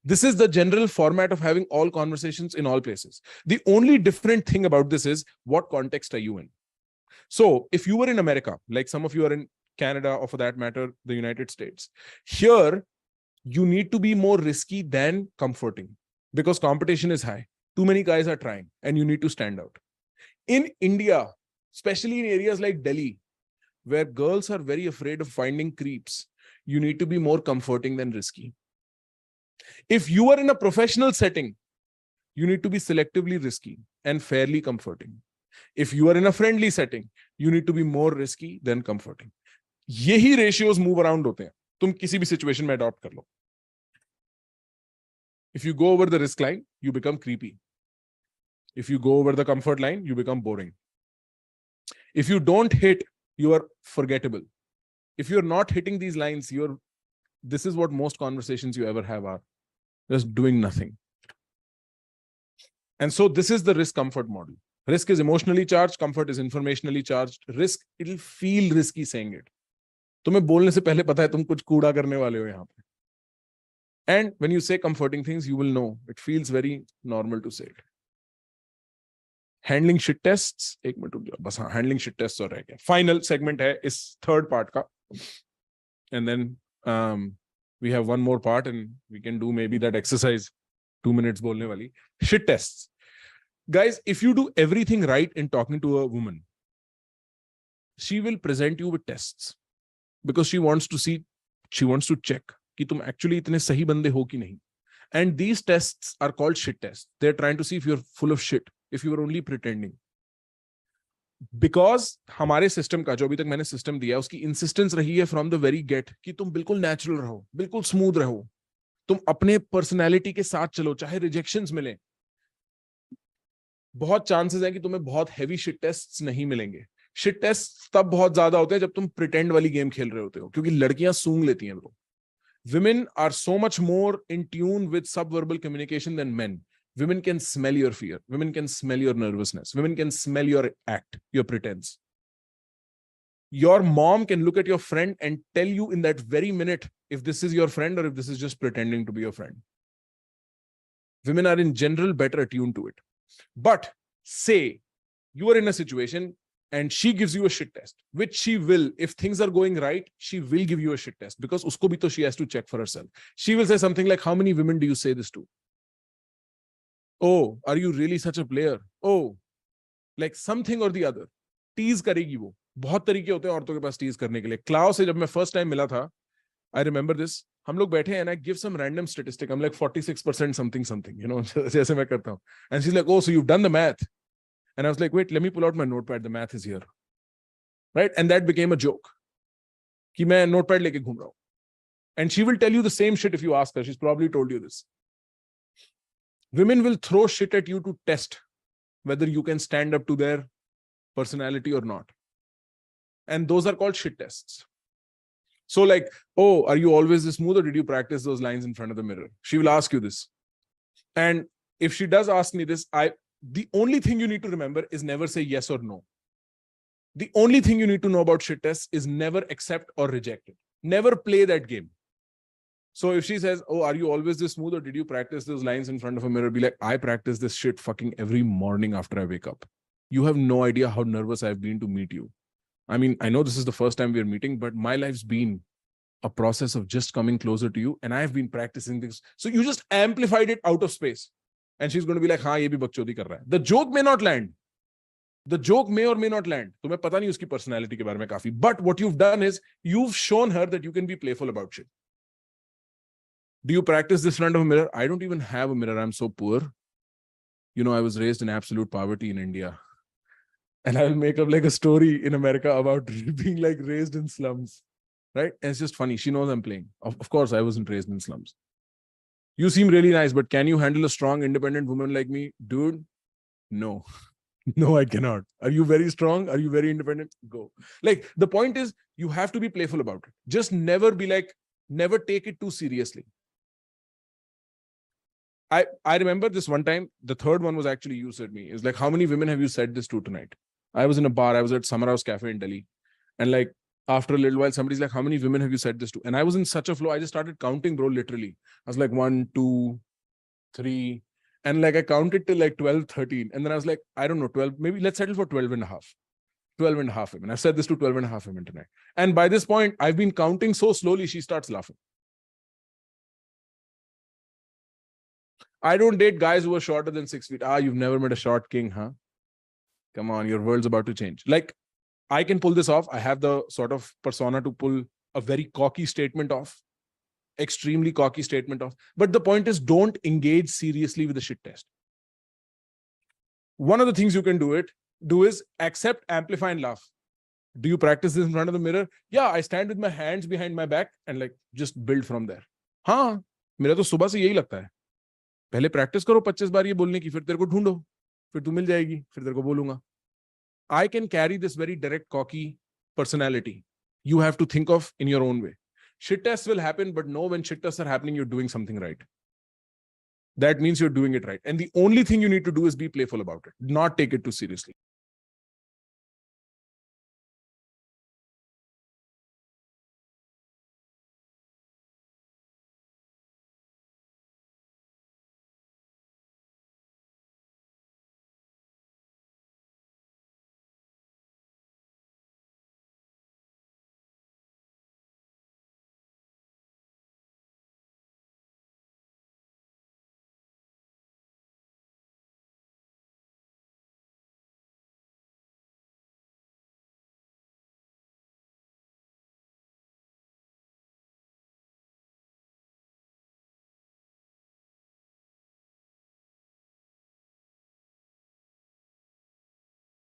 This is the general format of having all conversations in all places. The only different thing about this is what context are you in? So if you were in America, like some of you are in Canada or for that matter, the United States, here you need to be more risky than comforting because competition is high. Too many guys are trying and you need to stand out. In India, especially in areas like Delhi, where girls are very afraid of finding creeps, you need to be more comforting than risky. If you are in a professional setting, you need to be selectively risky and fairly comforting. If you are in a friendly setting, you need to be more risky than comforting. यही ratios move around होते हैं. तुम किसी भी situation में adopt कर लो. If you go over the risk line, you become creepy. If you go over the comfort line, you become boring. If you don't hit, you are forgettable. If you're not hitting these lines, this is what most conversations you ever have are. Just doing nothing. And so this is the risk comfort model. Risk is emotionally charged, comfort is informationally charged. Risk, it'll feel risky saying it. तुम्हें बोलने से पहले पता है तुम कुछ कूड़ा करने वाले हो यहाँ पे. And when you say comforting things, you will know. It feels very normal to say it. Handling shit tests. एक मिनट रुक जाओ. बस हाँ, handling shit tests और रह गया. Final segment है इस third part का. And then we have one more part and we can do maybe that exercise 2 minutes बोलने वाली. Shit tests. Guys, if you do everything right in talking to a woman, she will present you with tests because she wants to check कि तुम actually इतने सही बंदे हो कि नहीं. And these tests are called shit tests. They're trying to see if you're full of shit, if you are only pretending. Because हमारे system का जो अभी तक मैंने system दिया उसकी insistence रही है from the very get कि तुम बिल्कुल natural रहो, बिल्कुल smooth रहो, तुम अपने personality के साथ चलो, चाहे rejections मिले. बहुत chances हैं कि तुम्हें बहुत heavy shit tests नहीं मिलेंगे. Shit tests तब बहुत ज्यादा होते हैं जब तुम pretend वाली game खेल रहे होते हो, क्योंकि लड़कियां सूंघ लेती हैं bro. Women are so much more in tune with subverbal communication than men. Women can smell your fear. Women can smell your nervousness. Women can smell your act, your pretense. Your mom can look at your friend and tell you in that very minute if this is your friend or if this is just pretending to be your friend. Women are in general better attuned to it. But say you are in a situation and she gives you a shit test, which she will, if things are going right, she will give you a shit test because usko bhi to she has to check for herself. She will say something like, how many women do you say this to? Oh, are you really such a player? Oh, like something or the other. Tease करेगी वो. बहुत तरीके होते हैं औरतों के पास tease करने के लिए. क्लाउ से जब मैं first time मिला था, I remember this. हम लोग बैठे and I give some random statistic. I'm like 46% something something, you know, जैसे मैं करता हूँ. And she's like, oh, so you've done the math. And I was like, wait, let me pull out my notepad. The math is here. Right? And that became a joke. कि मैं notepad लेके घूम रहा हूँ. And she will tell you the same shit if you ask her. She's probably told you this. Women will throw shit at you to test whether you can stand up to their personality or not. And those are called shit tests. So like, oh, are you always this smooth or did you practice those lines in front of the mirror? She will ask you this. And if she does ask me this, the only thing you need to remember is never say yes or no. The only thing you need to know about shit tests is never accept or reject it. Never play that game. So if she says, oh, are you always this smooth or did you practice those lines in front of a mirror? Be like, I practice this shit fucking every morning after I wake up. You have no idea how nervous I've been to meet you. I mean, I know this is the first time we're meeting, but my life's been a process of just coming closer to you. And I've been practicing this. So you just amplified it out of space. And she's going to be like, हाँ, ये भी बकचोदी कर रहा है. The joke may not land. The joke may or may not land. तुम्हें पता नहीं उसकी personality के बारे में काफी. But what you've done is you've shown her that you can be playful about shit. Do you practice this in front of a mirror? I don't even have a mirror. I'm so poor. You know, I was raised in absolute poverty in India. And I'll make up like a story in America about being like raised in slums. Right? And it's just funny. She knows I'm playing. Of course, I wasn't raised in slums. You seem really nice, but can you handle a strong, independent woman like me? Dude, no. No, I cannot. Are you very strong? Are you very independent? Go. Like, the point is, you have to be playful about it. Just never be like, never take it too seriously. I remember this one time, the third one was actually you said me. It's like, how many women have you said this to tonight? I was in a bar. I was at Summer House Cafe in Delhi. And like, after a little while, somebody's like, how many women have you said this to? And I was in such a flow. I just started counting, bro, literally. I was like, 1, 2, 3. And like, I counted till like 12, 13. And then I was like, I don't know, 12, maybe let's settle for 12 and a half. 12 and a half women. I've said this to 12 and a half women tonight. And by this point, I've been counting so slowly, she starts laughing. I don't date guys who are shorter than 6 feet. Ah, you've never met a short king, huh? Come on, your world's about to change. Like, I can pull this off. I have the sort of persona to pull a very cocky statement off. Extremely cocky statement off. But the point is, don't engage seriously with the shit test. One of the things you can do is accept, amplify, and laugh. Do you practice this in front of the mirror? Yeah, I stand with my hands behind my back and like just build from there. हाँ, मेरा तो सुबह से यही लगता है. पहले practice करो 25 बार ये बोलने की, फिर तेरे को ढूंढो, फिर तू मिल जाएगी, फिर तेरे को बोलूंगा. I can carry this very direct, cocky personality. You have to think of in your own way. Shit tests will happen, but know when shit tests are happening, you're doing something right. That means you're doing it right. And the only thing you need to do is be playful about it, not take it too seriously.